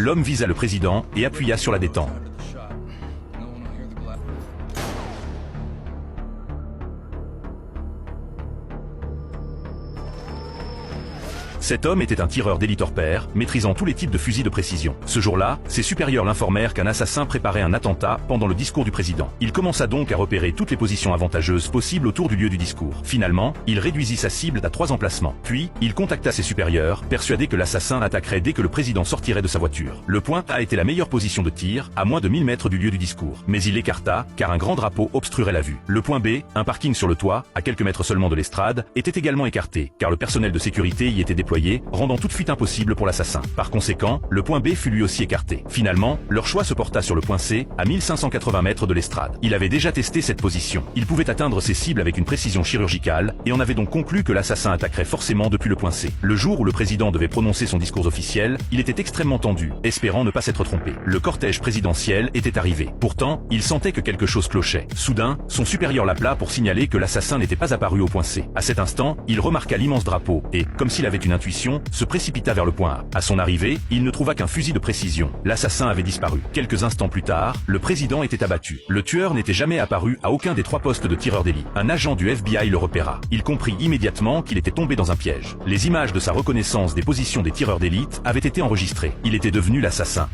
L'homme visa le président et appuya sur la détente. Cet homme était un tireur d'élite hors pair, maîtrisant tous les types de fusils de précision. Ce jour-là, ses supérieurs l'informèrent qu'un assassin préparait un attentat pendant le discours du président. Il commença donc à repérer toutes les positions avantageuses possibles autour du lieu du discours. Finalement, il réduisit sa cible à 3 emplacements. Puis, il contacta ses supérieurs, persuadé que l'assassin attaquerait dès que le président sortirait de sa voiture. Le point A était la meilleure position de tir, à moins de 1000 mètres du lieu du discours. Mais il l'écarta, car un grand drapeau obstruerait la vue. Le point B, un parking sur le toit, à quelques mètres seulement de l'estrade, était également écarté, car le personnel de sécurité y était déployé, rendant toute fuite impossible pour l'assassin. Par conséquent, le point B fut lui aussi écarté. Finalement, leur choix se porta sur le point C, à 1580 mètres de l'estrade. Il avait déjà testé cette position. Il pouvait atteindre ses cibles avec une précision chirurgicale, et on avait donc conclu que l'assassin attaquerait forcément depuis le point C. Le jour où le président devait prononcer son discours officiel, il était extrêmement tendu, espérant ne pas s'être trompé. Le cortège présidentiel était arrivé. Pourtant, il sentait que quelque chose clochait. Soudain, son supérieur l'appela pour signaler que l'assassin n'était pas apparu au point C. À cet instant, il remarqua l'immense drapeau, et, comme s'il avait une intuition, se précipita vers le point A. À son arrivée, il ne trouva qu'un fusil de précision. L'assassin avait disparu. Quelques instants plus tard, le président était abattu. Le tueur n'était jamais apparu à aucun des 3 postes de tireur d'élite. Un agent du FBI le repéra. Il comprit immédiatement qu'il était tombé dans un piège. Les images de sa reconnaissance des positions des tireurs d'élite avaient été enregistrées. Il était devenu l'assassin.